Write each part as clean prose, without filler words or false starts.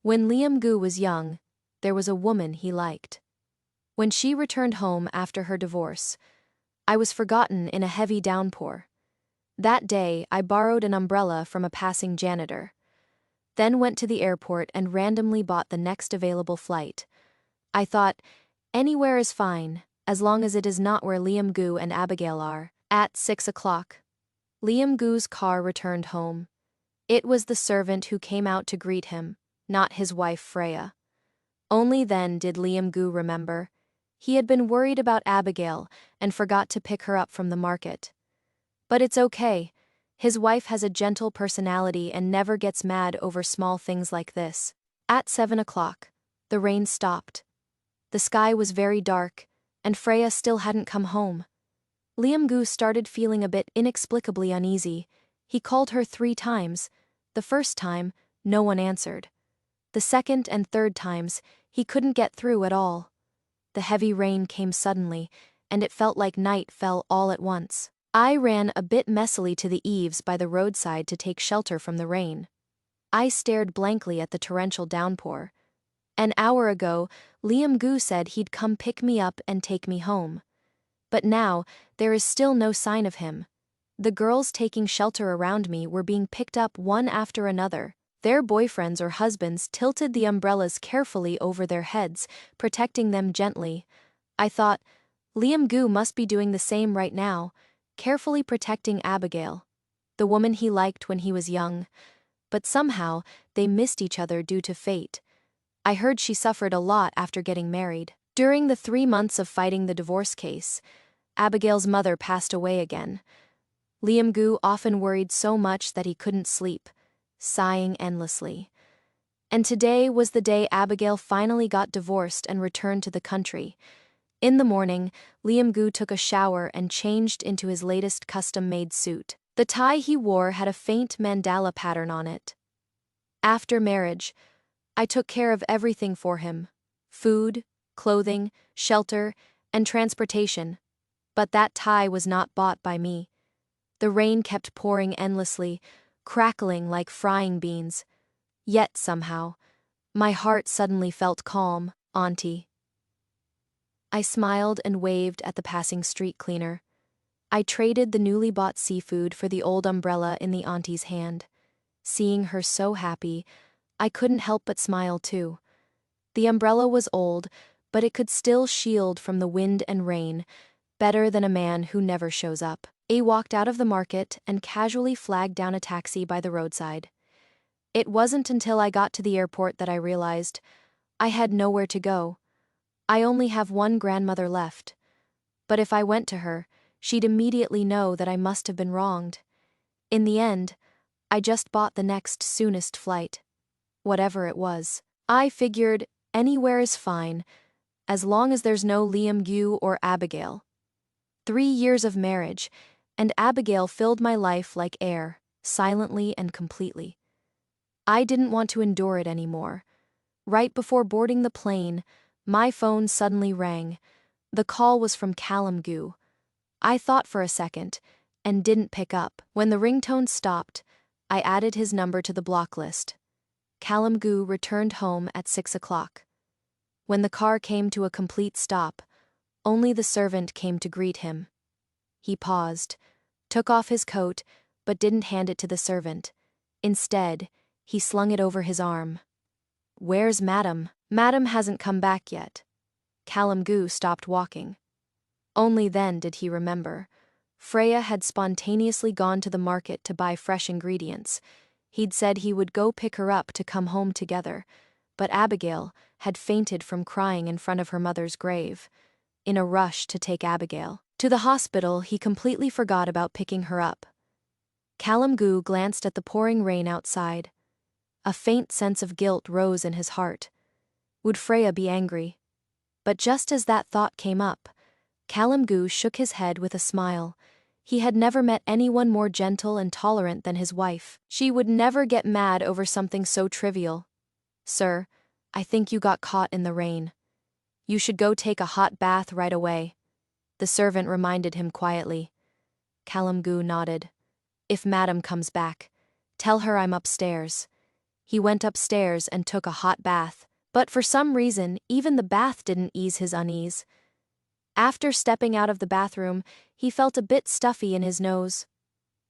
When Liam Gu was young, there was a woman he liked. When she returned home after her divorce, I was forgotten in a heavy downpour. That day, I borrowed an umbrella from a passing janitor, then went to the airport and randomly bought the next available flight. I thought, anywhere is fine, as long as it is not where Liam Gu and Abigail are. At 6 o'clock, Liam Gu's car returned home. It was the servant who came out to greet him, not his wife Freya. Only then did Liam Gu remember. He had been worried about Abigail and forgot to pick her up from the market. But it's okay. His wife has a gentle personality and never gets mad over small things like this. At 7 o'clock, the rain stopped. The sky was very dark, and Freya still hadn't come home. Liam Gu started feeling a bit inexplicably uneasy. He called her 3 times. The first time, no one answered. The second and third times, he couldn't get through at all. The heavy rain came suddenly, and it felt like night fell all at once. I ran a bit messily to the eaves by the roadside to take shelter from the rain. I stared blankly at the torrential downpour. An hour ago, Liam Gu said he'd come pick me up and take me home. But now, there is still no sign of him. The girls taking shelter around me were being picked up one after another. Their boyfriends or husbands tilted the umbrellas carefully over their heads, protecting them gently. I thought, Liam Gu must be doing the same right now, carefully protecting Abigail, the woman he liked when he was young. But somehow, they missed each other due to fate. I heard she suffered a lot after getting married. During the 3 months of fighting the divorce case, Abigail's mother passed away again. Liam Gu often worried so much that he couldn't sleep, sighing endlessly. And today was the day Abigail finally got divorced and returned to the country. In the morning, Liam Gu took a shower and changed into his latest custom-made suit. The tie he wore had a faint mandala pattern on it. After marriage, I took care of everything for him: food, clothing, shelter, and transportation. But that tie was not bought by me. The rain kept pouring endlessly, crackling like frying beans. Yet somehow, my heart suddenly felt calm. Auntie. I smiled and waved at the passing street cleaner. I traded the newly bought seafood for the old umbrella in the auntie's hand. Seeing her so happy, I couldn't help but smile too. The umbrella was old, but it could still shield from the wind and rain, better than a man who never shows up. I walked out of the market and casually flagged down a taxi by the roadside. It wasn't until I got to the airport that I realized I had nowhere to go. I only have one grandmother left. But if I went to her, she'd immediately know that I must have been wronged. In the end, I just bought the next soonest flight. Whatever it was. I figured anywhere is fine, as long as there's no Liam Gu or Abigail. 3 years of marriage, and Abigail filled my life like air, silently and completely. I didn't want to endure it anymore. Right before boarding the plane, my phone suddenly rang. The call was from Callum Gu. I thought for a second, and didn't pick up. When the ringtone stopped, I added his number to the block list. Callum Gu returned home at 6 o'clock. When the car came to a complete stop, only the servant came to greet him. He paused, took off his coat, but didn't hand it to the servant. Instead, he slung it over his arm. "Where's Madam?" "Madam hasn't come back yet." Callum Gu stopped walking. Only then did he remember. Freya had spontaneously gone to the market to buy fresh ingredients. He'd said he would go pick her up to come home together, but Abigail had fainted from crying in front of her mother's grave. In a rush to take Abigail to the hospital, he completely forgot about picking her up. Callum Gu glanced at the pouring rain outside. A faint sense of guilt rose in his heart. Would Freya be angry? But just as that thought came up, Callum Gu shook his head with a smile. He had never met anyone more gentle and tolerant than his wife. She would never get mad over something so trivial. "Sir, I think you got caught in the rain. You should go take a hot bath right away," the servant reminded him quietly. Callum Gu nodded. "If Madam comes back, tell her I'm upstairs." He went upstairs and took a hot bath, but for some reason, even the bath didn't ease his unease. After stepping out of the bathroom, he felt a bit stuffy in his nose.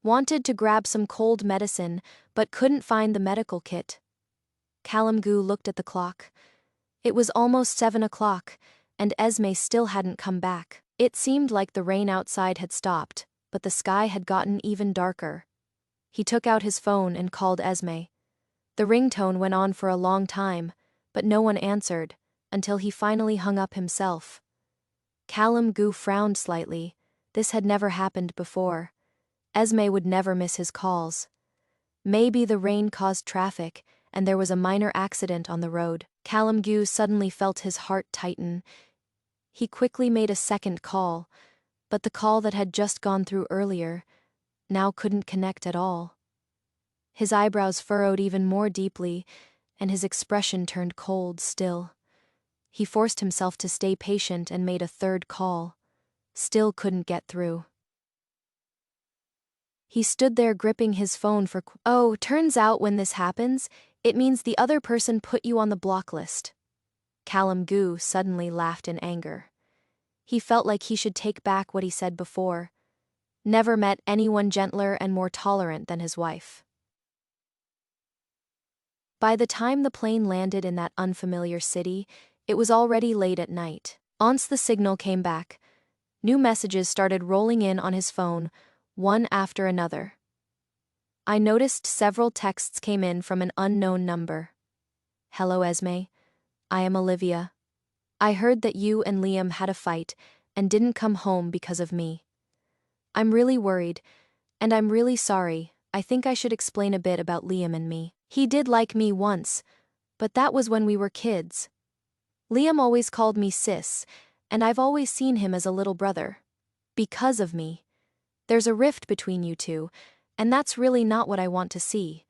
Wanted to grab some cold medicine, but couldn't find the medical kit. Kalamgu looked at the clock. It was almost 7 o'clock, and Esme still hadn't come back. It seemed like the rain outside had stopped, but the sky had gotten even darker. He took out his phone and called Esme. The ringtone went on for a long time, but no one answered, until he finally hung up himself. Kalamgu frowned slightly. This had never happened before. Esme would never miss his calls. Maybe the rain caused traffic, and there was a minor accident on the road. Kalamgu suddenly felt his heart tighten. He quickly made a second call, but the call that had just gone through earlier now couldn't connect at all. His eyebrows furrowed even more deeply, and his expression turned cold still. He forced himself to stay patient and made a third call. Still couldn't get through. He stood there gripping his phone for "Oh, turns out when this happens, it means the other person put you on the block list." Kalamgu suddenly laughed in anger. He felt like he should take back what he said before. Never met anyone gentler and more tolerant than his wife. By the time the plane landed in that unfamiliar city, it was already late at night. Once the signal came back, new messages started rolling in on his phone, one after another. I noticed several texts came in from an unknown number. "Hello, Esme. I am Olivia. I heard that you and Liam had a fight and didn't come home because of me. I'm really worried, and I'm really sorry. I think I should explain a bit about Liam and me. He did like me once, but that was when we were kids. Liam always called me sis, and I've always seen him as a little brother. Because of me. There's a rift between you two, and that's really not what I want to see.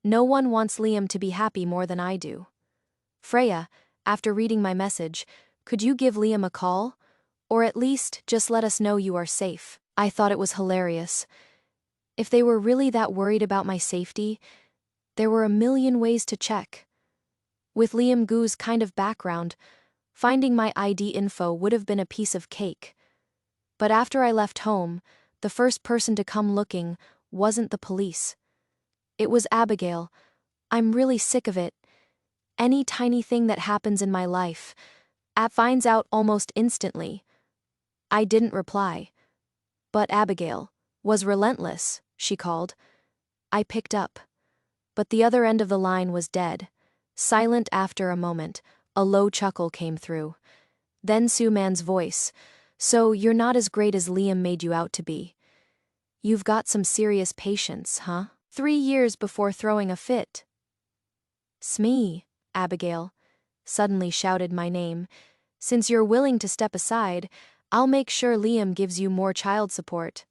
No one wants Liam to be happy more than I do. Freya, after reading my message, could you give Liam a call? Or at least just let us know you are safe." I thought it was hilarious. If they were really that worried about my safety, there were a million ways to check. With Liam Gu's kind of background, finding my ID info would have been a piece of cake. But after I left home, the first person to come looking wasn't the police. It was Abigail. I'm really sick of it. Any tiny thing that happens in my life, Ab finds out almost instantly. I didn't reply. But Abigail was relentless, she called. I picked up. But the other end of the line was dead. Silent after a moment, a low chuckle came through. Then Suman's voice. "So you're not as great as Liam made you out to be. You've got some serious patience, huh? 3 years before throwing a fit." "Smee," Abigail suddenly shouted my name. "Since you're willing to step aside, I'll make sure Liam gives you more child support."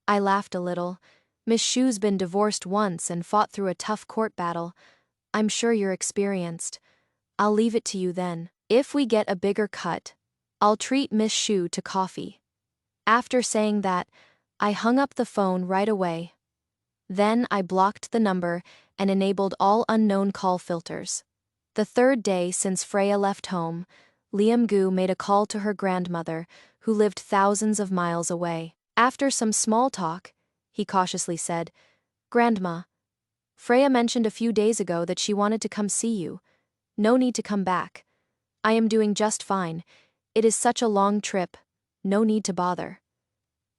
I laughed a little. "Miss Shu's been divorced once and fought through a tough court battle. I'm sure you're experienced. I'll leave it to you then. If we get a bigger cut, I'll treat Miss Shu to coffee." After saying that, I hung up the phone right away. Then I blocked the number and enabled all unknown call filters. The third day since Freya left home, Liam Gu made a call to her grandmother, who lived thousands of miles away. After some small talk, he cautiously said, "Grandma, Freya mentioned a few days ago that she wanted to come see you. No need to come back. I am doing just fine. It is such a long trip. No need to bother."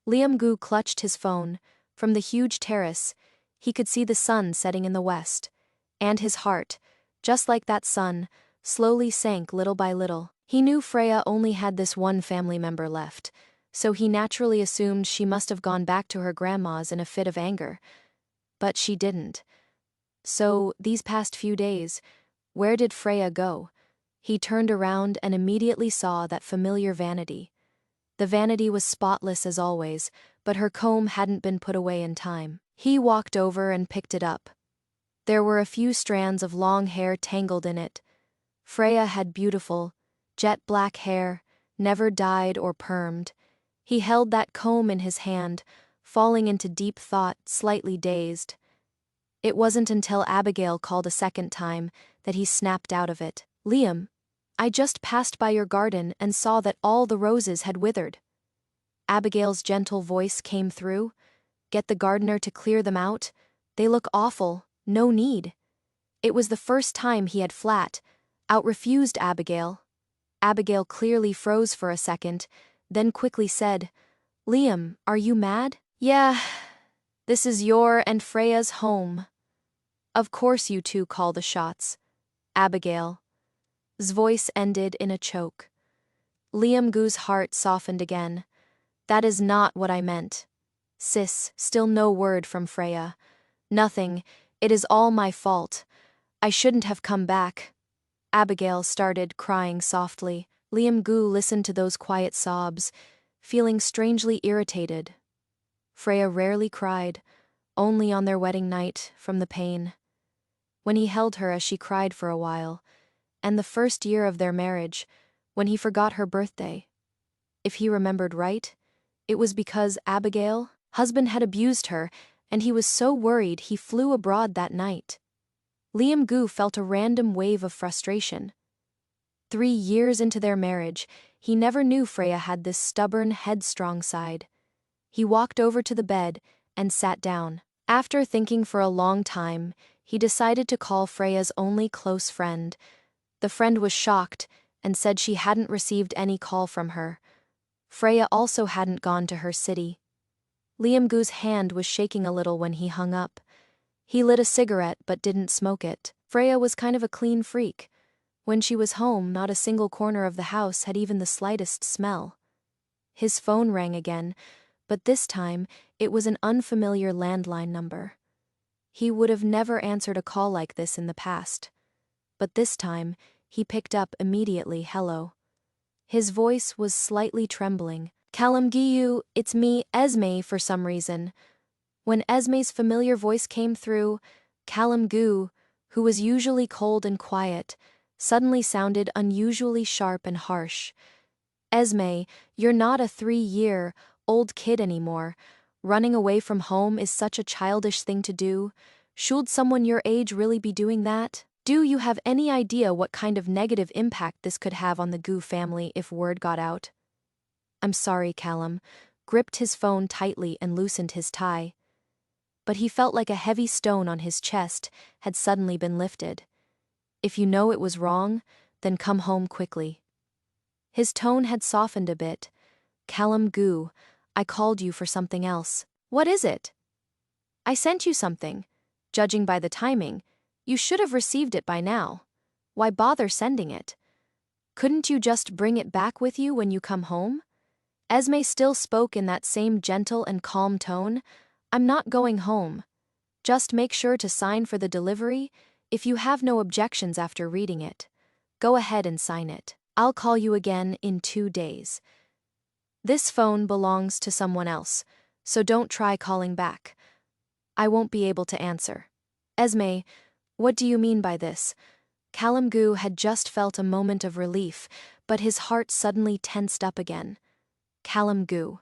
Liam Gu clutched his phone. From the huge terrace, he could see the sun setting in the west. And his heart, just like that sun, slowly sank little by little. He knew Freya only had this one family member left, so he naturally assumed she must have gone back to her grandma's in a fit of anger. But she didn't. So, these past few days, where did Freya go? He turned around and immediately saw that familiar vanity. The vanity was spotless as always, but her comb hadn't been put away in time. He walked over and picked it up. There were a few strands of long hair tangled in it. Freya had beautiful, jet black hair, never dyed or permed. He held that comb in his hand, falling into deep thought, slightly dazed. It wasn't until Abigail called a second time that he snapped out of it. Liam, I just passed by your garden and saw that all the roses had withered. Abigail's gentle voice came through. Get the gardener to clear them out. They look awful, no need. It was the first time he had out refused Abigail. Abigail clearly froze for a second, then quickly said, Liam, are you mad? Yeah, this is your and Freya's home. Of course you two call the shots. Abigail's voice ended in a choke. Liam Goo's heart softened again. That is not what I meant. Sis, still no word from Freya. Nothing, it is all my fault. I shouldn't have come back. Abigail started crying softly. Liam Goo listened to those quiet sobs, feeling strangely irritated. Freya rarely cried, only on their wedding night, from the pain. When he held her as she cried for a while, and the first year of their marriage, when he forgot her birthday. If he remembered right, it was because Abigail's husband had abused her, and he was so worried he flew abroad that night. Liam Goo felt a random wave of frustration. 3 years into their marriage, he never knew Freya had this stubborn, headstrong side. He walked over to the bed and sat down. After thinking for a long time, he decided to call Freya's only close friend. The friend was shocked and said she hadn't received any call from her. Freya also hadn't gone to her city. Liam Goo's hand was shaking a little when he hung up. He lit a cigarette but didn't smoke it. Freya was kind of a clean freak. When she was home, not a single corner of the house had even the slightest smell. His phone rang again, but this time it was an unfamiliar landline number. He would have never answered a call like this in the past. But this time, he picked up immediately. Hello. His voice was slightly trembling. Callum Giyu, it's me, Esme, for some reason. When Esme's familiar voice came through, Callum Goo, who was usually cold and quiet, suddenly sounded unusually sharp and harsh. Esme, you're not a 3-year-old kid anymore. Running away from home is such a childish thing to do. Should someone your age really be doing that? Do you have any idea what kind of negative impact this could have on the Goo family if word got out? I'm sorry, Callum, gripped his phone tightly and loosened his tie. But he felt like a heavy stone on his chest had suddenly been lifted. If you know it was wrong, then come home quickly. His tone had softened a bit. Callum Goo, I called you for something else. What is it? I sent you something. Judging by the timing, you should have received it by now. Why bother sending it? Couldn't you just bring it back with you when you come home? Esme still spoke in that same gentle and calm tone. I'm not going home. Just make sure to sign for the delivery. If you have no objections after reading it, go ahead and sign it. I'll call you again in 2 days. This phone belongs to someone else, so don't try calling back. I won't be able to answer. Esme, what do you mean by this? Callum Goo had just felt a moment of relief, but his heart suddenly tensed up again. Callum Goo,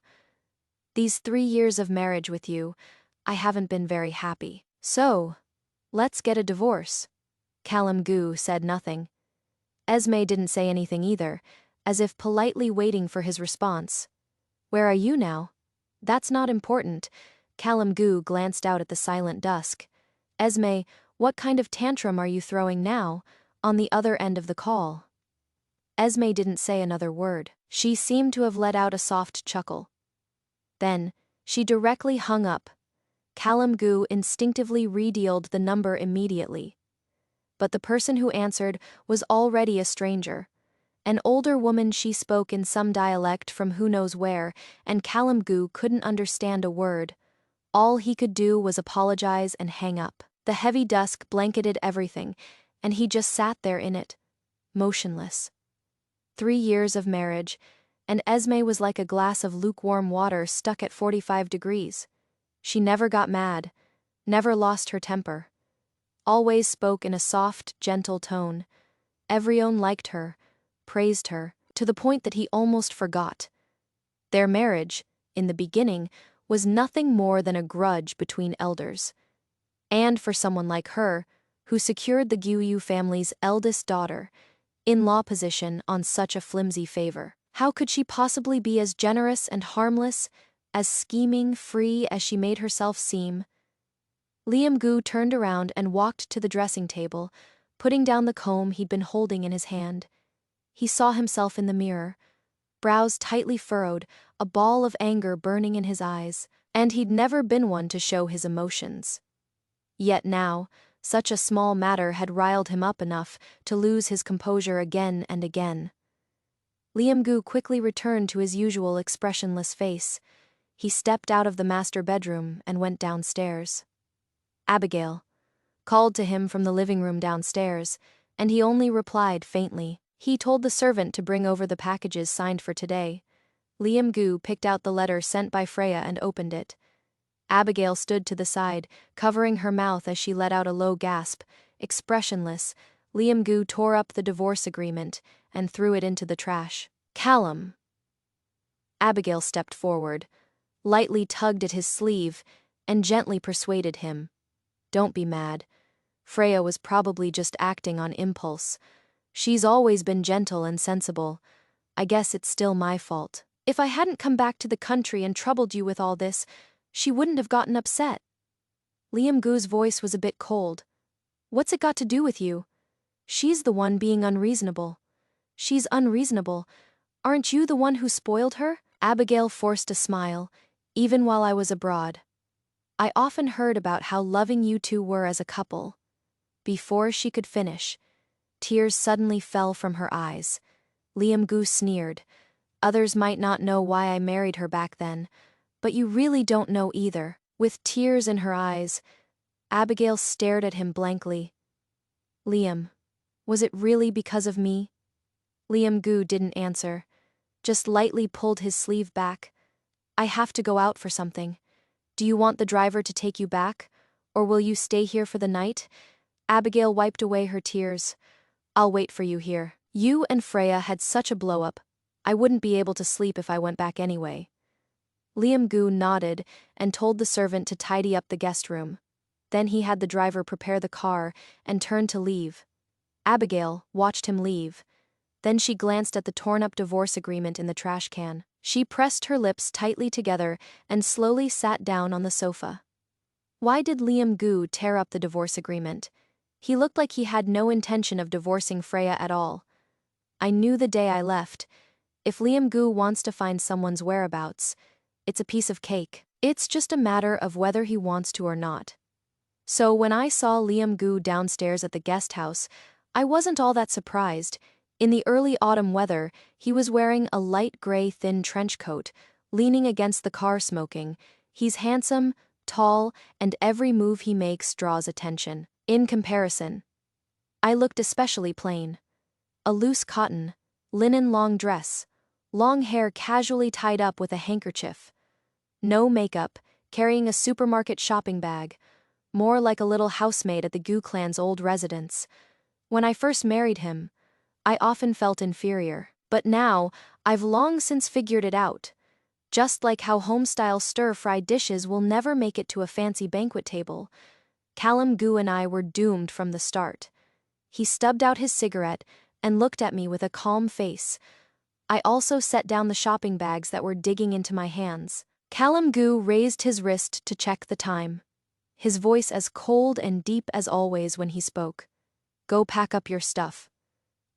these 3 years of marriage with you, I haven't been very happy. So, let's get a divorce. Callum Goo said nothing. Esme didn't say anything either, as if politely waiting for his response. Where are you now? That's not important. Callum Goo glanced out at the silent dusk. Esme, what kind of tantrum are you throwing now, on the other end of the call? Esme didn't say another word. She seemed to have let out a soft chuckle. Then, she directly hung up. Callum Goo instinctively redialed the number immediately. But the person who answered was already a stranger. An older woman. She spoke in some dialect from who knows where, and Callum Goo couldn't understand a word. All he could do was apologize and hang up. The heavy dusk blanketed everything, and he just sat there in it, motionless. 3 years of marriage, and Esme was like a glass of lukewarm water stuck at 45 degrees. She never got mad, never lost her temper. Always spoke in a soft, gentle tone. Everyone liked her, praised her, to the point that he almost forgot. Their marriage, in the beginning, was nothing more than a grudge between elders. And for someone like her, who secured the Guyu family's eldest daughter, in-law position on such a flimsy favor. How could she possibly be as generous and harmless, as scheming, free as she made herself seem? Liam Gu turned around and walked to the dressing table, putting down the comb he'd been holding in his hand. He saw himself in the mirror, brows tightly furrowed, a ball of anger burning in his eyes, and he'd never been one to show his emotions. Yet now, such a small matter had riled him up enough to lose his composure again and again. Liam Gu quickly returned to his usual expressionless face. He stepped out of the master bedroom and went downstairs. Abigail called to him from the living room downstairs, and he only replied faintly. He told the servant to bring over the packages signed for today. Liam Gu picked out the letter sent by Freya and opened it. Abigail stood to the side, covering her mouth as she let out a low gasp. Expressionless, Liam Gu tore up the divorce agreement and threw it into the trash. Callum. Abigail stepped forward, lightly tugged at his sleeve, and gently persuaded him. Don't be mad. Freya was probably just acting on impulse. She's always been gentle and sensible. I guess it's still my fault. If I hadn't come back to the country and troubled you with all this, she wouldn't have gotten upset. Liam Gu's voice was a bit cold. What's it got to do with you? She's the one being unreasonable. She's unreasonable. Aren't you the one who spoiled her? Abigail forced a smile, even while I was abroad. I often heard about how loving you two were as a couple. Before she could finish, tears suddenly fell from her eyes. Liam Gu sneered. Others might not know why I married her back then, but you really don't know either. With tears in her eyes, Abigail stared at him blankly. Liam, was it really because of me? Liam Gu didn't answer, just lightly pulled his sleeve back. I have to go out for something. Do you want the driver to take you back, or will you stay here for the night? Abigail wiped away her tears. I'll wait for you here. You and Freya had such a blow-up. I wouldn't be able to sleep if I went back anyway. Liam Gu nodded and told the servant to tidy up the guest room. Then he had the driver prepare the car and turned to leave. Abigail watched him leave. Then she glanced at the torn-up divorce agreement in the trash can. She pressed her lips tightly together and slowly sat down on the sofa. Why did Liam Gu tear up the divorce agreement? He looked like he had no intention of divorcing Freya at all. I knew the day I left. If Liam Gu wants to find someone's whereabouts, it's a piece of cake. It's just a matter of whether he wants to or not. So when I saw Liam Gu downstairs at the guest house, I wasn't all that surprised. In the early autumn weather, he was wearing a light gray thin trench coat, leaning against the car smoking. He's handsome, tall, and every move he makes draws attention. In comparison, I looked especially plain. A loose cotton, linen long dress, long hair casually tied up with a handkerchief. No makeup, carrying a supermarket shopping bag, more like a little housemaid at the Gu clan's old residence. When I first married him, I often felt inferior, but now I've long since figured it out. Just like how home-style stir-fried dishes will never make it to a fancy banquet table, Callum Gu and I were doomed from the start. He stubbed out his cigarette and looked at me with a calm face. I also set down the shopping bags that were digging into my hands. Callum Gu raised his wrist to check the time, his voice as cold and deep as always when he spoke. Go pack up your stuff.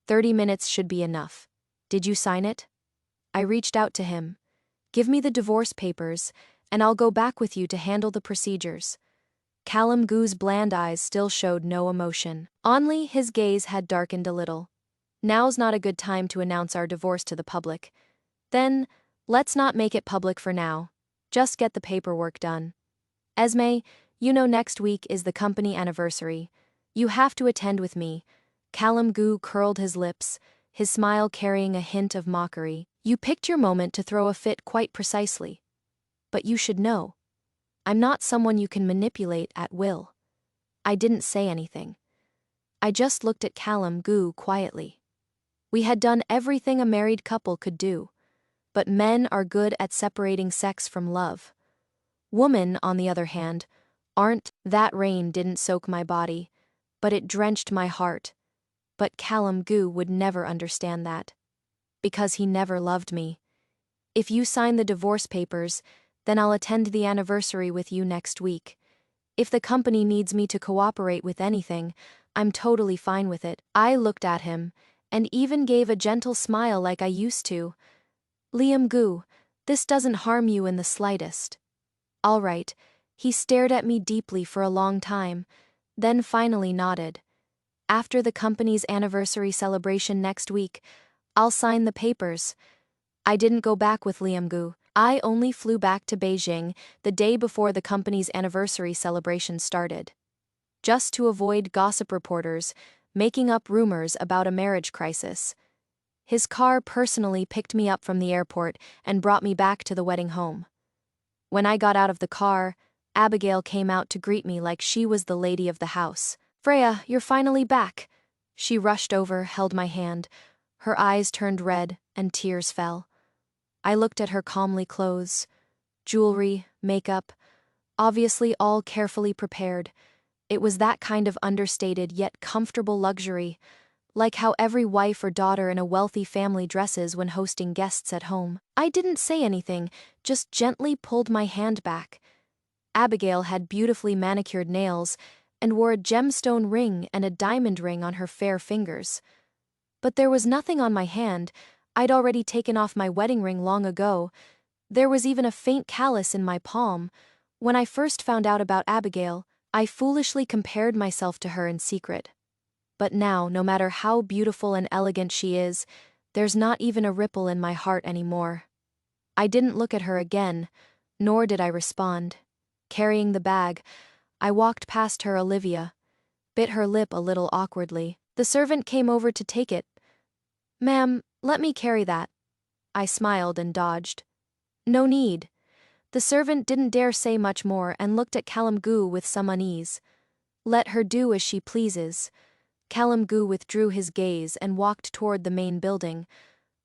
30 minutes should be enough. Did you sign it? I reached out to him. Give me the divorce papers, and I'll go back with you to handle the procedures. Callum Gu's bland eyes still showed no emotion. Only his gaze had darkened a little. Now's not a good time to announce our divorce to the public. Then, let's not make it public for now. Just get the paperwork done. Esme, you know next week is the company anniversary. You have to attend with me. Callum Gu curled his lips, his smile carrying a hint of mockery. You picked your moment to throw a fit quite precisely. But you should know. I'm not someone you can manipulate at will. I didn't say anything. I just looked at Callum Gu quietly. We had done everything a married couple could do. But men are good at separating sex from love. Women, on the other hand, Aren't that rain didn't soak my body, but it drenched my heart. But Callum Goo would never understand that. Because he never loved me. If you sign the divorce papers, then I'll attend the anniversary with you next week. If the company needs me to cooperate with anything, I'm totally fine with it. I looked at him, and even gave a gentle smile like I used to. Liam Goo, this doesn't harm you in the slightest. All right. He stared at me deeply for a long time, then finally nodded. After the company's anniversary celebration next week, I'll sign the papers. I didn't go back with Liam Goo. I only flew back to Beijing the day before the company's anniversary celebration started. Just to avoid gossip reporters making up rumors about a marriage crisis. His car personally picked me up from the airport and brought me back to the wedding home. When I got out of the car, Abigail came out to greet me like she was the lady of the house. "Freya, you're finally back." She rushed over, held my hand. Her eyes turned red, and tears fell. I looked at her calmly clothes. Jewelry, makeup, obviously all carefully prepared. It was that kind of understated yet comfortable luxury, like how every wife or daughter in a wealthy family dresses when hosting guests at home. I didn't say anything, just gently pulled my hand back. Abigail had beautifully manicured nails and wore a gemstone ring and a diamond ring on her fair fingers. But there was nothing on my hand. I'd already taken off my wedding ring long ago. There was even a faint callus in my palm. When I first found out about Abigail, I foolishly compared myself to her in secret. But now, no matter how beautiful and elegant she is, there's not even a ripple in my heart anymore. I didn't look at her again, nor did I respond. Carrying the bag, I walked past her. Olivia bit her lip a little awkwardly. The servant came over to take it. "Ma'am, let me carry that." I smiled and dodged. "No need." The servant didn't dare say much more and looked at Callum Goo with some unease. Let her do as she pleases. Callum Goo withdrew his gaze and walked toward the main building,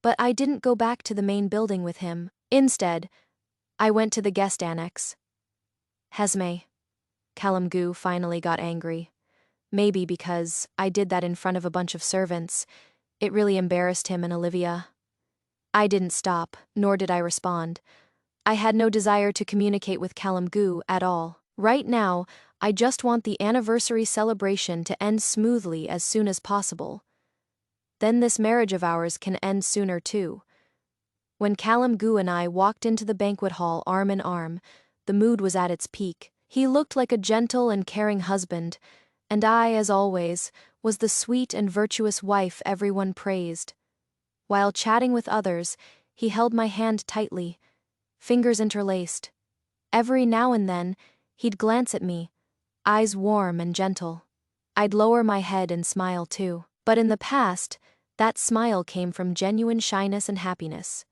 but I didn't go back to the main building with him. Instead, I went to the guest annex. "Hesme." Callum Goo finally got angry. Maybe because I did that in front of a bunch of servants. It really embarrassed him and Olivia. I didn't stop, nor did I respond. I had no desire to communicate with Callum Goo at all. Right now, I just want the anniversary celebration to end smoothly as soon as possible. Then this marriage of ours can end sooner too. When Callum Goo and I walked into the banquet hall arm in arm, the mood was at its peak. He looked like a gentle and caring husband, and I, as always, was the sweet and virtuous wife everyone praised. While chatting with others, he held my hand tightly, fingers interlaced. Every now and then, he'd glance at me, eyes warm and gentle. I'd lower my head and smile too. But in the past, that smile came from genuine shyness and happiness.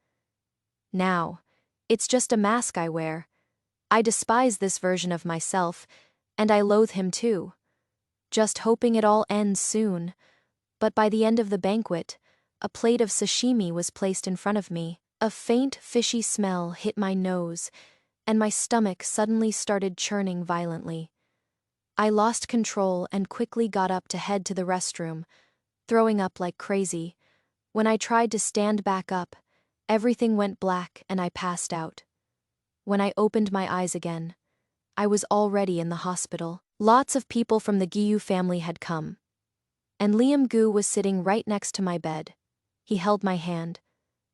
Now, it's just a mask I wear. I despise this version of myself, and I loathe him too. Just hoping it all ends soon. But by the end of the banquet, a plate of sashimi was placed in front of me. A faint, fishy smell hit my nose, and my stomach suddenly started churning violently. I lost control and quickly got up to head to the restroom, throwing up like crazy. When I tried to stand back up, everything went black and I passed out. When I opened my eyes again, I was already in the hospital. Lots of people from the Gyu family had come. And Liam Goo was sitting right next to my bed. He held my hand,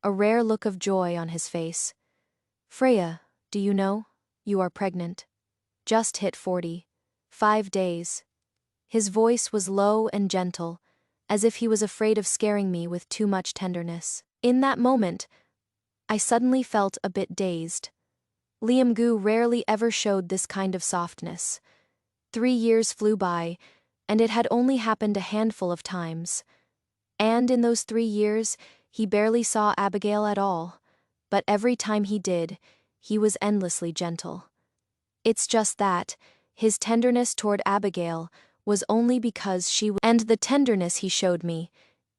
a rare look of joy on his face. "Freya, do you know? You are pregnant. Just hit 40. 5 days." His voice was low and gentle, as if he was afraid of scaring me with too much tenderness. In that moment, I suddenly felt a bit dazed. Liam Goo rarely ever showed this kind of softness. 3 years flew by, and it had only happened a handful of times. And in those 3 years, he barely saw Abigail at all, but every time he did, he was endlessly gentle. It's just that, his tenderness toward Abigail was only because and the tenderness he showed me,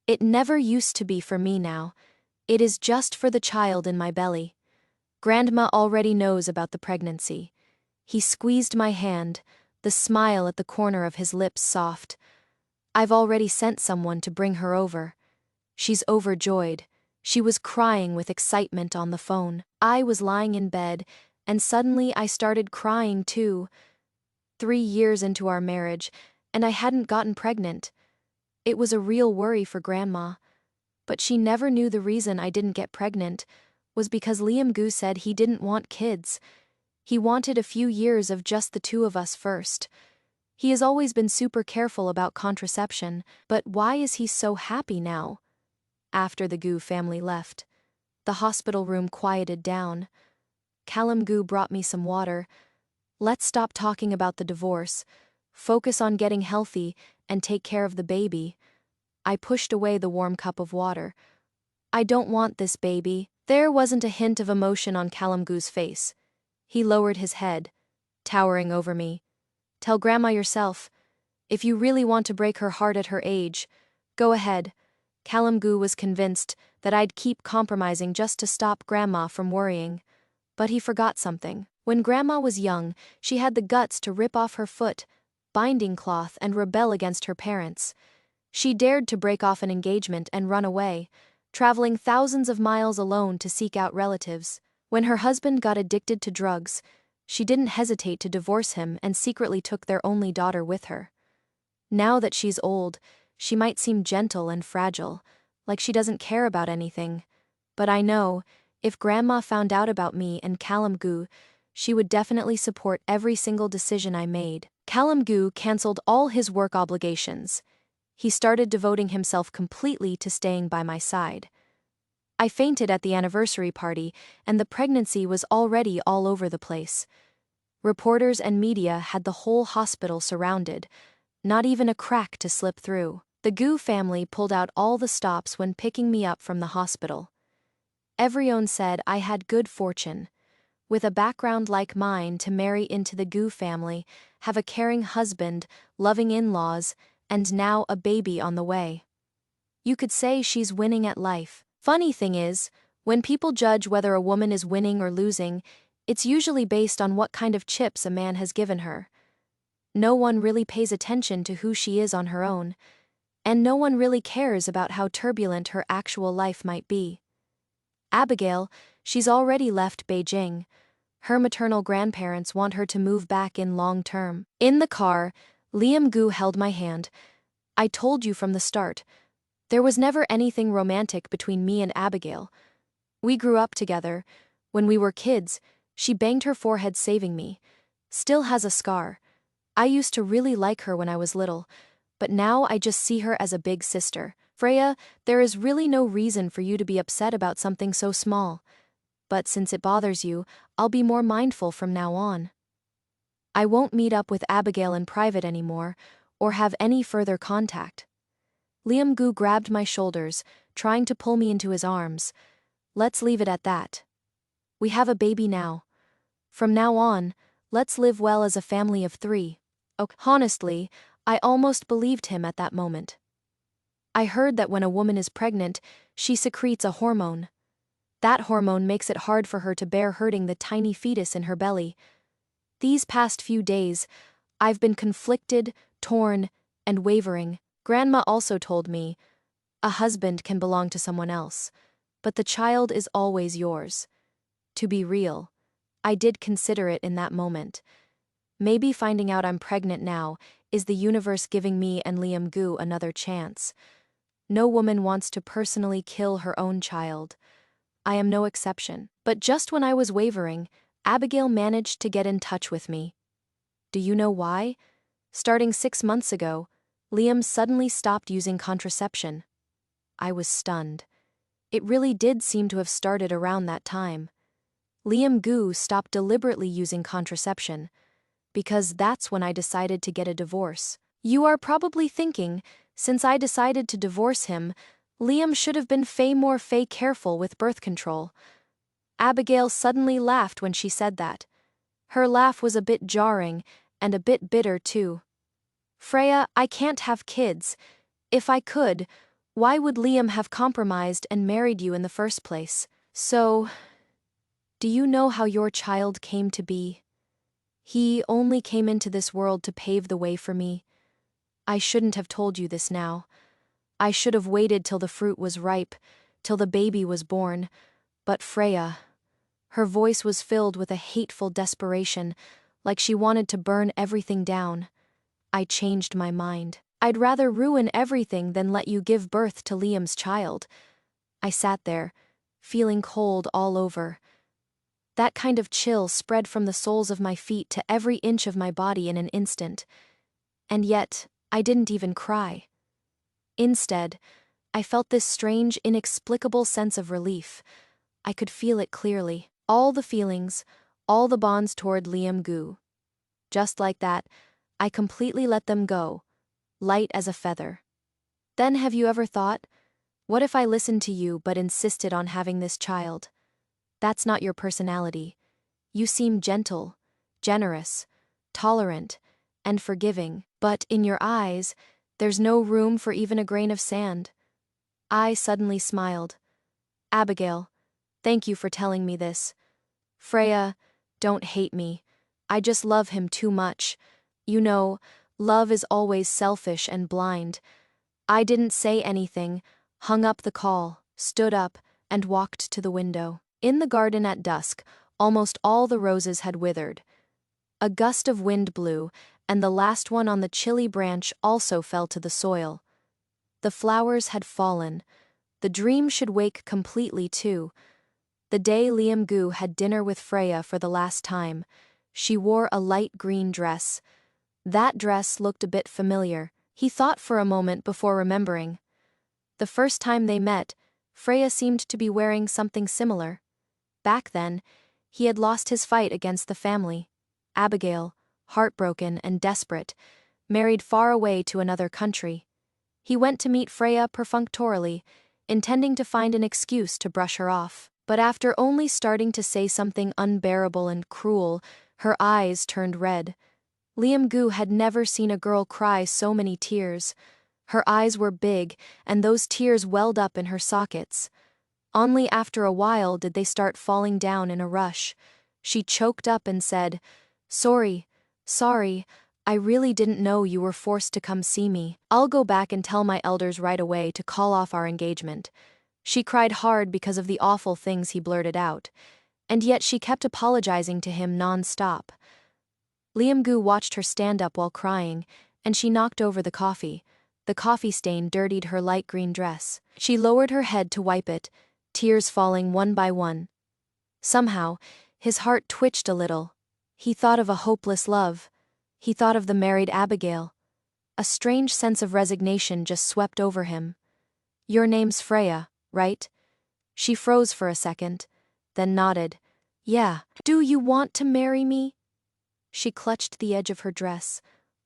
it never used to be for me now. It is just for the child in my belly. Grandma already knows about the pregnancy. He squeezed my hand, the smile at the corner of his lips soft. I've already sent someone to bring her over. She's overjoyed. She was crying with excitement on the phone. I was lying in bed, and suddenly I started crying too. 3 years into our marriage, and I hadn't gotten pregnant. It was a real worry for Grandma. But she never knew the reason I didn't get pregnant was because Liam Gu said he didn't want kids. He wanted a few years of just the two of us first. He has always been super careful about contraception, but why is he so happy now? After the Gu family left, the hospital room quieted down. Callum Gu brought me some water. Let's stop talking about the divorce, focus on getting healthy, and take care of the baby. I pushed away the warm cup of water. I don't want this baby. There wasn't a hint of emotion on Callum Gu's face. He lowered his head, towering over me. Tell Grandma yourself. If you really want to break her heart at her age, go ahead. Callum Gu was convinced that I'd keep compromising just to stop Grandma from worrying. But he forgot something. When Grandma was young, she had the guts to rip off her foot, binding cloth, and rebel against her parents. She dared to break off an engagement and run away, traveling thousands of miles alone to seek out relatives. When her husband got addicted to drugs, she didn't hesitate to divorce him and secretly took their only daughter with her. Now that she's old, she might seem gentle and fragile, like she doesn't care about anything. But I know, if Grandma found out about me and Callum Gu, she would definitely support every single decision I made. Callum Gu cancelled all his work obligations. He started devoting himself completely to staying by my side. I fainted at the anniversary party, and the pregnancy was already all over the place. Reporters and media had the whole hospital surrounded, not even a crack to slip through. The Gu family pulled out all the stops when picking me up from the hospital. Everyone said I had good fortune. With a background like mine to marry into the Gu family, have a caring husband, loving in-laws, and now a baby on the way. You could say she's winning at life. Funny thing is, when people judge whether a woman is winning or losing, it's usually based on what kind of chips a man has given her. No one really pays attention to who she is on her own, and no one really cares about how turbulent her actual life might be. Abigail, she's already left Beijing. Her maternal grandparents want her to move back in long term. In the car, Liam Gu held my hand. I told you from the start, there was never anything romantic between me and Abigail. We grew up together. When we were kids, she banged her forehead saving me. Still has a scar. I used to really like her when I was little, but now I just see her as a big sister. Freya, there is really no reason for you to be upset about something so small. But since it bothers you, I'll be more mindful from now on. I won't meet up with Abigail in private anymore, or have any further contact. Liam Gu grabbed my shoulders, trying to pull me into his arms. Let's leave it at that. We have a baby now. From now on, let's live well as a family of 3. Honestly, I almost believed him at that moment. I heard that when a woman is pregnant, she secretes a hormone. That hormone makes it hard for her to bear hurting the tiny fetus in her belly. These past few days, I've been conflicted, torn, and wavering. Grandma also told me, a husband can belong to someone else, but the child is always yours. To be real, I did consider it in that moment. Maybe finding out I'm pregnant now is the universe giving me and Liam Gu another chance. No woman wants to personally kill her own child. I am no exception. But just when I was wavering, Abigail managed to get in touch with me. Do you know why? Starting 6 months ago, Liam suddenly stopped using contraception. I was stunned. It really did seem to have started around that time. Liam Gu stopped deliberately using contraception, because that's when I decided to get a divorce. You are probably thinking, since I decided to divorce him, Liam should have been more careful with birth control. Abigail suddenly laughed when she said that. Her laugh was a bit jarring, and a bit bitter too. Freya, I can't have kids. If I could, why would Liam have compromised and married you in the first place? So, do you know how your child came to be? He only came into this world to pave the way for me. I shouldn't have told you this now. I should have waited till the fruit was ripe, till the baby was born. But Freya, her voice was filled with a hateful desperation, like she wanted to burn everything down. I changed my mind. I'd rather ruin everything than let you give birth to Liam's child. I sat there, feeling cold all over. That kind of chill spread from the soles of my feet to every inch of my body in an instant. And yet, I didn't even cry. Instead, I felt this strange, inexplicable sense of relief. I could feel it clearly. All the feelings, all the bonds toward Liam Gu. Just like that, I completely let them go, light as a feather. Then have you ever thought, what if I listened to you but insisted on having this child? That's not your personality. You seem gentle, generous, tolerant, and forgiving, but in your eyes, there's no room for even a grain of sand. I suddenly smiled. Abigail, thank you for telling me this. Freya, don't hate me. I just love him too much. You know, love is always selfish and blind. I didn't say anything, hung up the call, stood up, and walked to the window. In the garden at dusk, almost all the roses had withered. A gust of wind blew, and the last one on the chilly branch also fell to the soil. The flowers had fallen. The dream should wake completely too. The day Liam Gu had dinner with Freya for the last time, she wore a light green dress. That dress looked a bit familiar. He thought for a moment before remembering. The first time they met, Freya seemed to be wearing something similar. Back then, he had lost his fight against the family. Abigail, heartbroken and desperate, married far away to another country. He went to meet Freya perfunctorily, intending to find an excuse to brush her off. But after only starting to say something unbearable and cruel, her eyes turned red. Liam Gu had never seen a girl cry so many tears. Her eyes were big, and those tears welled up in her sockets. Only after a while did they start falling down in a rush. She choked up and said, sorry, I really didn't know you were forced to come see me. I'll go back and tell my elders right away to call off our engagement. She cried hard because of the awful things he blurted out, and yet she kept apologizing to him non-stop. Liam Gu watched her stand up while crying, and she knocked over the coffee. The coffee stain dirtied her light green dress. She lowered her head to wipe it, tears falling one by one. Somehow, his heart twitched a little. He thought of a hopeless love. He thought of the married Abigail. A strange sense of resignation just swept over him. Your name's Freya, right? She froze for a second, then nodded. Yeah. Do you want to marry me? She clutched the edge of her dress,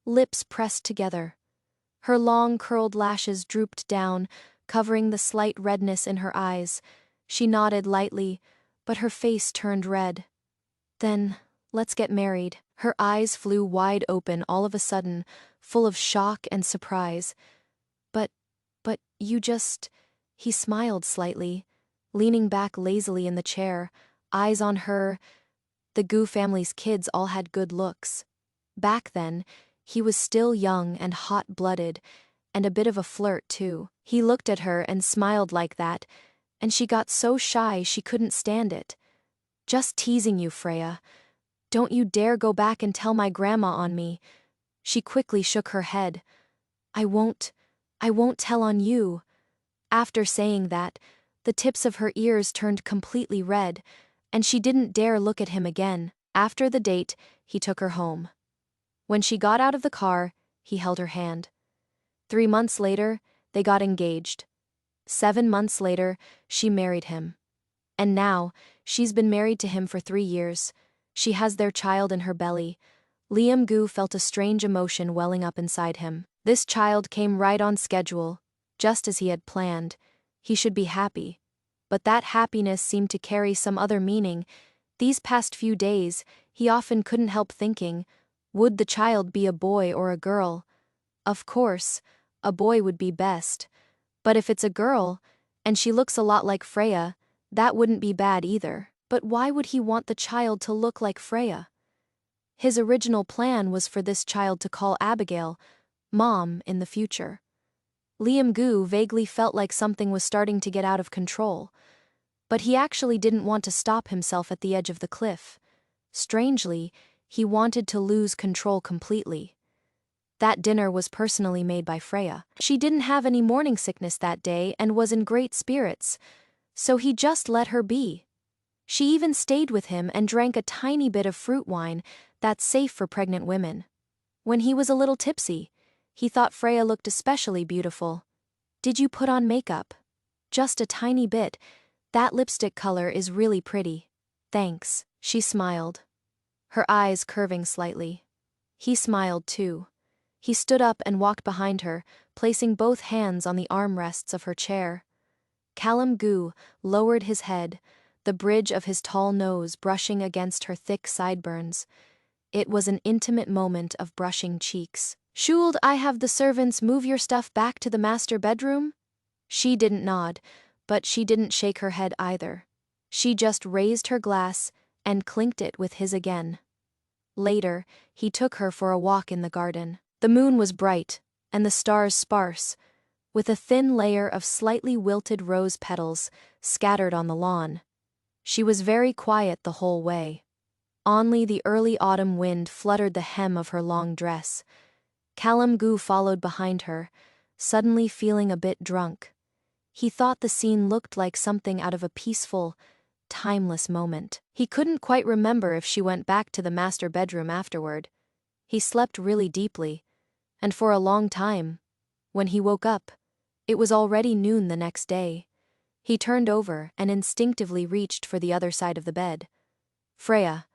lips pressed together. Her long curled lashes drooped down, covering the slight redness in her eyes. She nodded lightly, but her face turned red. Then, let's get married. Her eyes flew wide open all of a sudden, full of shock and surprise. But you just... He smiled slightly, leaning back lazily in the chair, eyes on her. The Gu family's kids all had good looks. Back then, he was still young and hot-blooded, and a bit of a flirt too. He looked at her and smiled like that, and she got so shy she couldn't stand it. Just teasing you, Freya. Don't you dare go back and tell my grandma on me. She quickly shook her head. I won't tell on you. After saying that, the tips of her ears turned completely red, and she didn't dare look at him again. After the date, he took her home. When she got out of the car, he held her hand. 3 months later, they got engaged. 7 months later, she married him. And now, she's been married to him for 3 years. She has their child in her belly. Liam Gu felt a strange emotion welling up inside him. This child came right on schedule, just as he had planned. He should be happy. But that happiness seemed to carry some other meaning. These past few days, he often couldn't help thinking, would the child be a boy or a girl? Of course, a boy would be best. But if it's a girl, and she looks a lot like Freya, that wouldn't be bad either. But why would he want the child to look like Freya? His original plan was for this child to call Abigail Mom in the future. Liam Gu vaguely felt like something was starting to get out of control, but he actually didn't want to stop himself at the edge of the cliff. Strangely, he wanted to lose control completely. That dinner was personally made by Freya. She didn't have any morning sickness that day and was in great spirits, so he just let her be. She even stayed with him and drank a tiny bit of fruit wine that's safe for pregnant women. When he was a little tipsy, he thought Freya looked especially beautiful. "Did you put on makeup?" "Just a tiny bit. That lipstick color is really pretty." "Thanks," she smiled, her eyes curving slightly. He smiled too. He stood up and walked behind her, placing both hands on the armrests of her chair. Callum Gu lowered his head, the bridge of his tall nose brushing against her thick sideburns. It was an intimate moment of brushing cheeks. "Should I have the servants move your stuff back to the master bedroom?" She didn't nod, but she didn't shake her head either. She just raised her glass and clinked it with his again. Later, he took her for a walk in the garden. The moon was bright, and the stars sparse, with a thin layer of slightly wilted rose petals scattered on the lawn. She was very quiet the whole way. Only the early autumn wind fluttered the hem of her long dress. Callum Gu followed behind her, suddenly feeling a bit drunk. He thought the scene looked like something out of a peaceful, timeless moment. He couldn't quite remember if she went back to the master bedroom afterward. He slept really deeply, and for a long time. When he woke up, it was already noon the next day. He turned over and instinctively reached for the other side of the bed. Freya.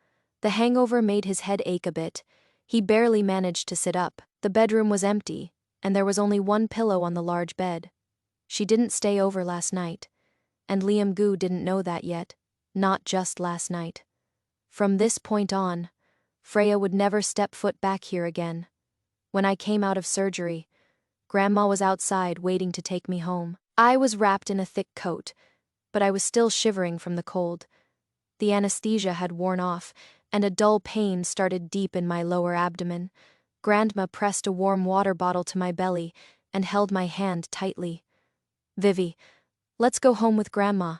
The hangover made his head ache a bit. He barely managed to sit up. The bedroom was empty, and there was only one pillow on the large bed. She didn't stay over last night, and Liam Gu didn't know that yet, not just last night. From this point on, Freya would never step foot back here again. When I came out of surgery, Grandma was outside waiting to take me home. I was wrapped in a thick coat, but I was still shivering from the cold. The anesthesia had worn off, and a dull pain started deep in my lower abdomen. Grandma pressed a warm water bottle to my belly and held my hand tightly. "Vivi, let's go home with Grandma."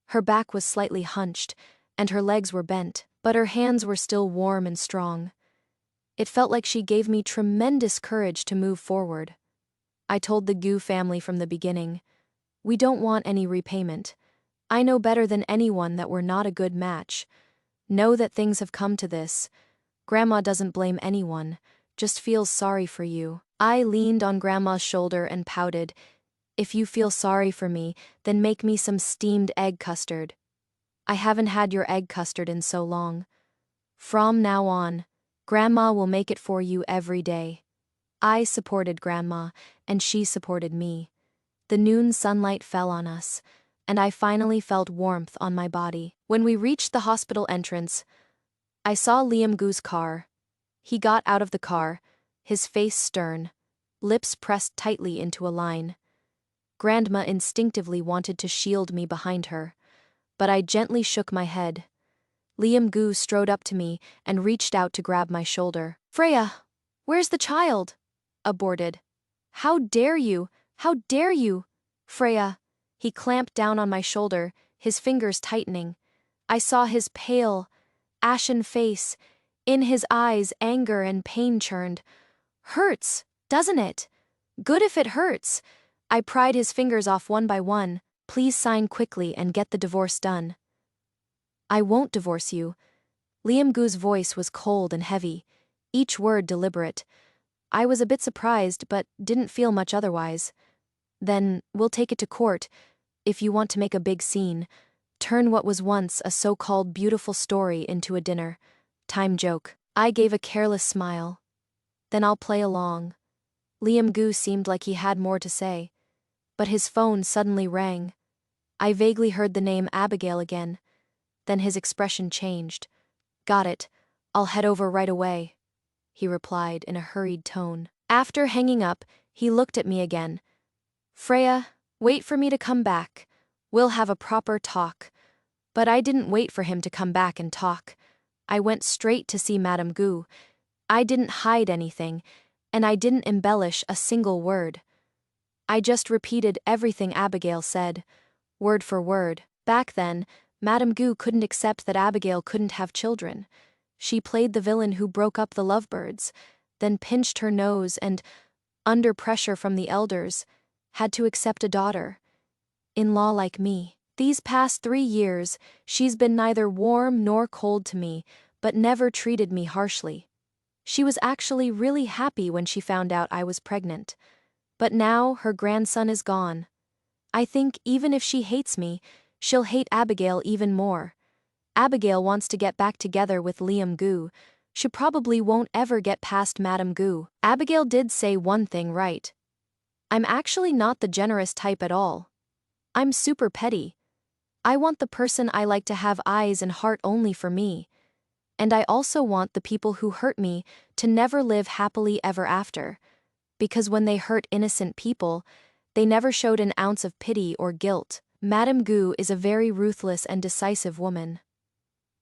Her back was slightly hunched, and her legs were bent, but her hands were still warm and strong. It felt like she gave me tremendous courage to move forward. I told the Gu family from the beginning, "We don't want any repayment. I know better than anyone that we're not a good match. Know that things have come to this. Grandma doesn't blame anyone, just feels sorry for you." I leaned on Grandma's shoulder and pouted. "If you feel sorry for me, then make me some steamed egg custard. I haven't had your egg custard in so long. From now on, Grandma will make it for you every day." I supported Grandma, and she supported me. The noon sunlight fell on us, and I finally felt warmth on my body. When we reached the hospital entrance, I saw Liam Gu's car. He got out of the car, his face stern, lips pressed tightly into a line. Grandma instinctively wanted to shield me behind her, but I gently shook my head. Liam Gu strode up to me and reached out to grab my shoulder. "Freya, where's the child?" Aborted. "How dare you? How dare you?" "Freya." He clamped down on my shoulder, his fingers tightening. I saw his pale, ashen face. In his eyes, anger and pain churned. "Hurts, doesn't it? Good if it hurts." I pried his fingers off one by one. "Please sign quickly and get the divorce done." "I won't divorce you." Liam Gu's voice was cold and heavy, each word deliberate. I was a bit surprised, but didn't feel much otherwise. "Then we'll take it to court, if you want to make a big scene. Turn what was once a so-called beautiful story into a dinner time joke." I gave a careless smile. "Then I'll play along." Liam Gu seemed like he had more to say, but his phone suddenly rang. I vaguely heard the name Abigail again. Then his expression changed. "Got it. I'll head over right away," he replied in a hurried tone. After hanging up, he looked at me again. "Freya, wait for me to come back. We'll have a proper talk." But I didn't wait for him to come back and talk. I went straight to see Madame Gu. I didn't hide anything, and I didn't embellish a single word. I just repeated everything Abigail said, word for word. Back then, Madame Gu couldn't accept that Abigail couldn't have children. She played the villain who broke up the lovebirds, then pinched her nose and, under pressure from the elders, had to accept a daughter-in-law like me. These past 3 years, she's been neither warm nor cold to me, but never treated me harshly. She was actually really happy when she found out I was pregnant. But now her grandson is gone. I think even if she hates me, she'll hate Abigail even more. Abigail wants to get back together with Liam Gu. She probably won't ever get past Madame Gu. Abigail did say one thing right. I'm actually not the generous type at all. I'm super petty. I want the person I like to have eyes and heart only for me. And I also want the people who hurt me to never live happily ever after. Because when they hurt innocent people, they never showed an ounce of pity or guilt. Madame Gu is a very ruthless and decisive woman.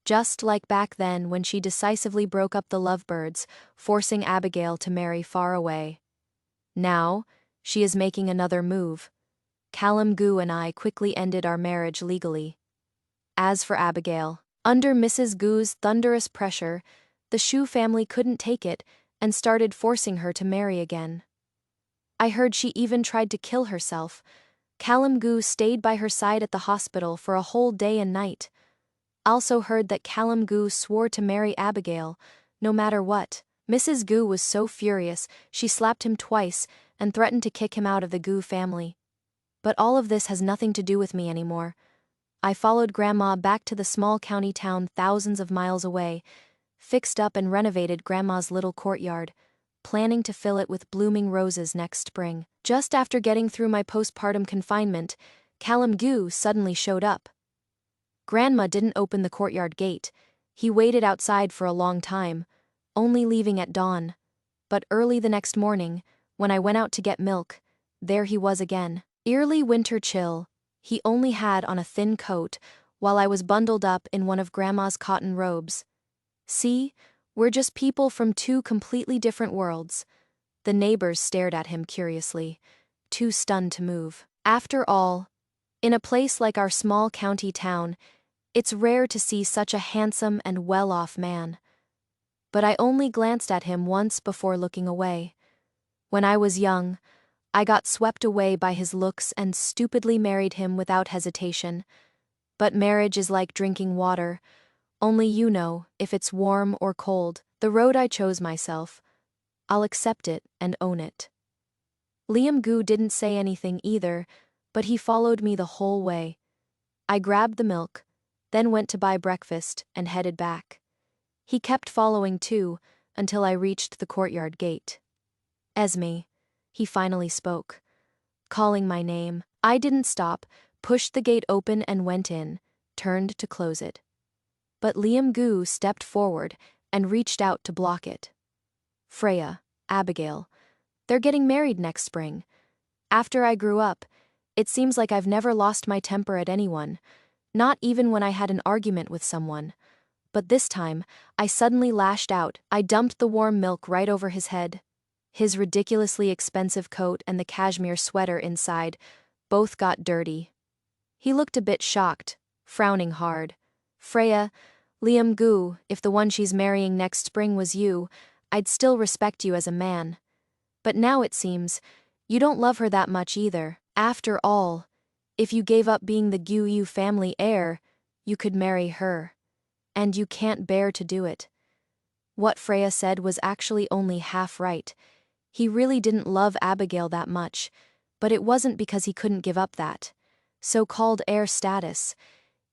Just like back then when she decisively broke up the lovebirds, forcing Abigail to marry far away. Now, she is making another move. Callum Gu and I quickly ended our marriage legally. As for Abigail, under Mrs. Gu's thunderous pressure, the Shu family couldn't take it and started forcing her to marry again. I heard she even tried to kill herself. Callum Gu stayed by her side at the hospital for a whole day and night. Also heard that Callum Gu swore to marry Abigail, no matter what. Mrs. Gu was so furious, she slapped him twice and threatened to kick him out of the Gu family. But all of this has nothing to do with me anymore. I followed Grandma back to the small county town thousands of miles away, fixed up and renovated Grandma's little courtyard, planning to fill it with blooming roses next spring. Just after getting through my postpartum confinement, Callum Gu suddenly showed up. Grandma didn't open the courtyard gate. He waited outside for a long time, only leaving at dawn. But early the next morning, when I went out to get milk, there he was again. Eerily winter chill, he only had on a thin coat, while I was bundled up in one of Grandma's cotton robes. See, we're just people from 2 completely different worlds. The neighbors stared at him curiously, too stunned to move. After all, in a place like our small county town, it's rare to see such a handsome and well-off man. But I only glanced at him once before looking away. When I was young, I got swept away by his looks and stupidly married him without hesitation. But marriage is like drinking water. Only you know if it's warm or cold. The road I chose myself. I'll accept it and own it. Liam Gu didn't say anything either, but he followed me the whole way. I grabbed the milk, then went to buy breakfast and headed back. He kept following too, until I reached the courtyard gate. Esme, he finally spoke, calling my name. I didn't stop, pushed the gate open and went in, turned to close it. But Liam Gu stepped forward and reached out to block it. Freya, Abigail, they're getting married next spring. After I grew up, it seems like I've never lost my temper at anyone, not even when I had an argument with someone. But this time, I suddenly lashed out. I dumped the warm milk right over his head. His ridiculously expensive coat and the cashmere sweater inside both got dirty. He looked a bit shocked, frowning hard. Freya, Liam Gu, if the one she's marrying next spring was you, I'd still respect you as a man. But now it seems, you don't love her that much either. After all, if you gave up being the Gu family heir, you could marry her. And you can't bear to do it. What Freya said was actually only half right. He really didn't love Abigail that much, but it wasn't because he couldn't give up that so-called heir status.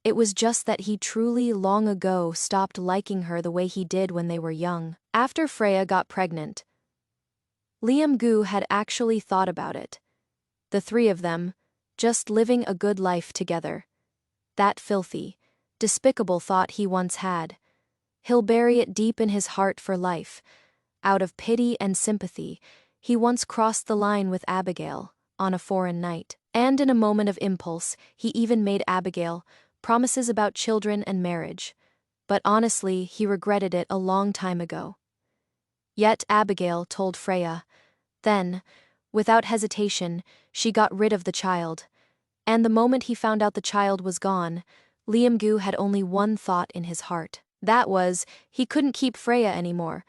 It was just that he truly long ago stopped liking her the way he did when they were young. After Freya got pregnant, Liam Gu had actually thought about it. The 3 of them, just living a good life together. That filthy, despicable thought he once had. He'll bury it deep in his heart for life. Out of pity and sympathy, he once crossed the line with Abigail, on a foreign night. And in a moment of impulse, he even made Abigail promises about children and marriage. but honestly, he regretted it a long time ago. Yet Abigail told Freya. Then, without hesitation, she got rid of the child. And the moment he found out the child was gone, Liamgu had only one thought in his heart. That was, he couldn't keep Freya anymore.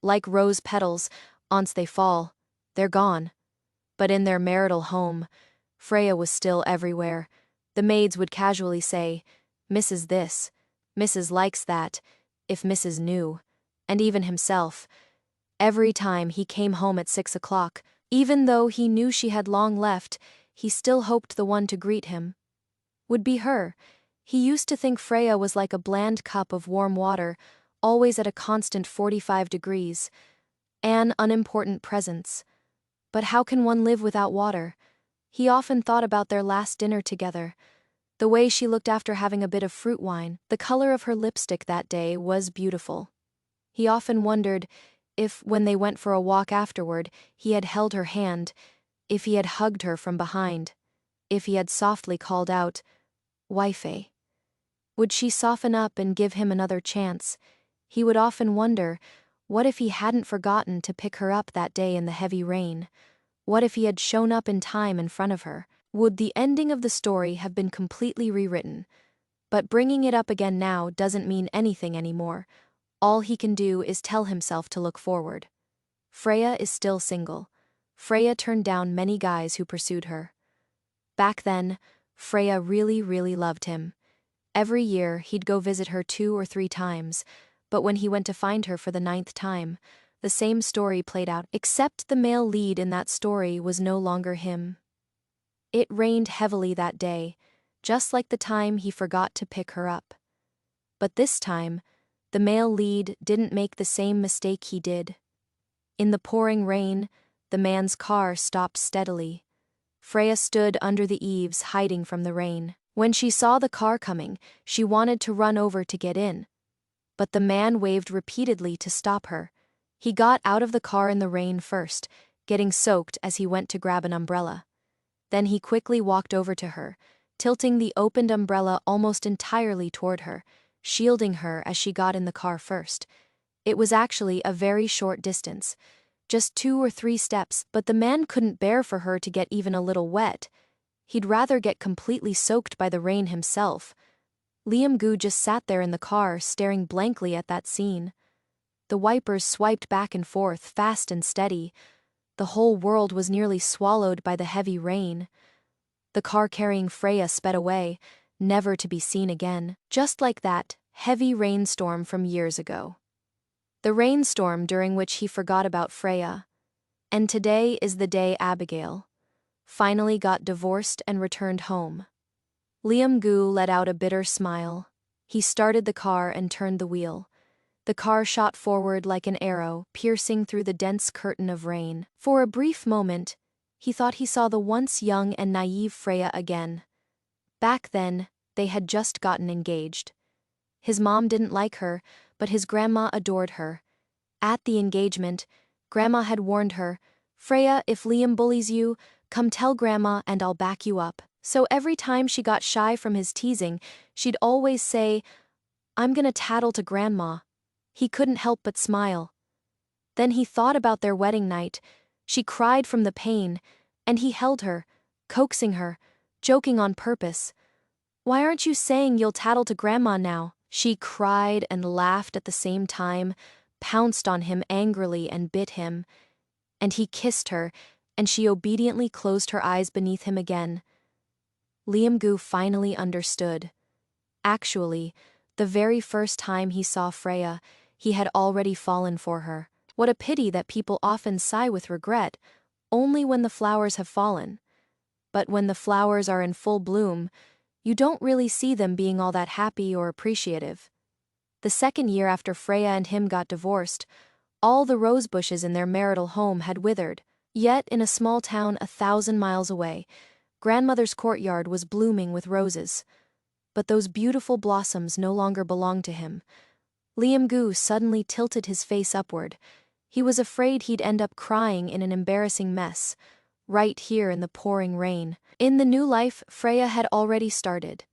Like rose petals, once they fall, they're gone. But in their marital home, Freya was still everywhere. The maids would casually say, "Mrs. this, Mrs. likes that," if Mrs. knew. And even himself. Every time he came home at 6 o'clock, even though he knew she had long left, he still hoped the one to greet him would be her. He used to think Freya was like a bland cup of warm water, always at a constant 45 degrees. An unimportant presence. But how can one live without water? He often thought about their last dinner together. The way she looked after having a bit of fruit wine, the color of her lipstick that day was beautiful. He often wondered if, when they went for a walk afterward, he had held her hand, if he had hugged her from behind, if he had softly called out, "Wifey." Would she soften up and give him another chance? He would often wonder, what if he hadn't forgotten to pick her up that day in the heavy rain? What if he had shown up in time in front of her? Would the ending of the story have been completely rewritten? But bringing it up again now doesn't mean anything anymore. All he can do is tell himself to look forward. Freya is still single. Freya turned down many guys who pursued her. Back then, Freya really loved him. Every year, he'd go visit her 2 or 3 times, but when he went to find her for the 9th time, the same story played out, except the male lead in that story was no longer him. It rained heavily that day, just like the time he forgot to pick her up. But this time, the male lead didn't make the same mistake he did. In the pouring rain, the man's car stopped steadily. Freya stood under the eaves, hiding from the rain. When she saw the car coming, she wanted to run over to get in. But the man waved repeatedly to stop her. He got out of the car in the rain first, getting soaked as he went to grab an umbrella. Then he quickly walked over to her, tilting the opened umbrella almost entirely toward her, shielding her as she got in the car first. It was actually a very short distance, just 2 or 3 steps, but the man couldn't bear for her to get even a little wet. He'd rather get completely soaked by the rain himself. Liamgu just sat there in the car, staring blankly at that scene. The wipers swiped back and forth, fast and steady. The whole world was nearly swallowed by the heavy rain. The car carrying Freya sped away, never to be seen again, just like that heavy rainstorm from years ago. The rainstorm during which he forgot about Freya. And today is the day Abigail finally got divorced and returned home. Liamgu let out a bitter smile. He started the car and turned the wheel. The car shot forward like an arrow, piercing through the dense curtain of rain. For a brief moment, he thought he saw the once young and naive Freya again. Back then, they had just gotten engaged. His mom didn't like her, but his grandma adored her. At the engagement, Grandma had warned her, "Freya, if Liam bullies you, come tell Grandma and I'll back you up." So every time she got shy from his teasing, she'd always say, "I'm gonna tattle to Grandma." He couldn't help but smile. Then he thought about their wedding night. She cried from the pain, and he held her, coaxing her, joking on purpose. "Why aren't you saying you'll tattle to Grandma now?" She cried and laughed at the same time, pounced on him angrily and bit him. And he kissed her, and she obediently closed her eyes beneath him again. Liamgu finally understood. Actually, the very first time he saw Freya, he had already fallen for her. What a pity that people often sigh with regret, only when the flowers have fallen. But when the flowers are in full bloom, you don't really see them being all that happy or appreciative. The second year after Freya and him got divorced, all the rose bushes in their marital home had withered. Yet, in a small town 1,000 miles away, Grandmother's courtyard was blooming with roses. But those beautiful blossoms no longer belonged to him. Liamgu suddenly tilted his face upward. He was afraid he'd end up crying in an embarrassing mess, right here in the pouring rain. In the new life, Freya had already started.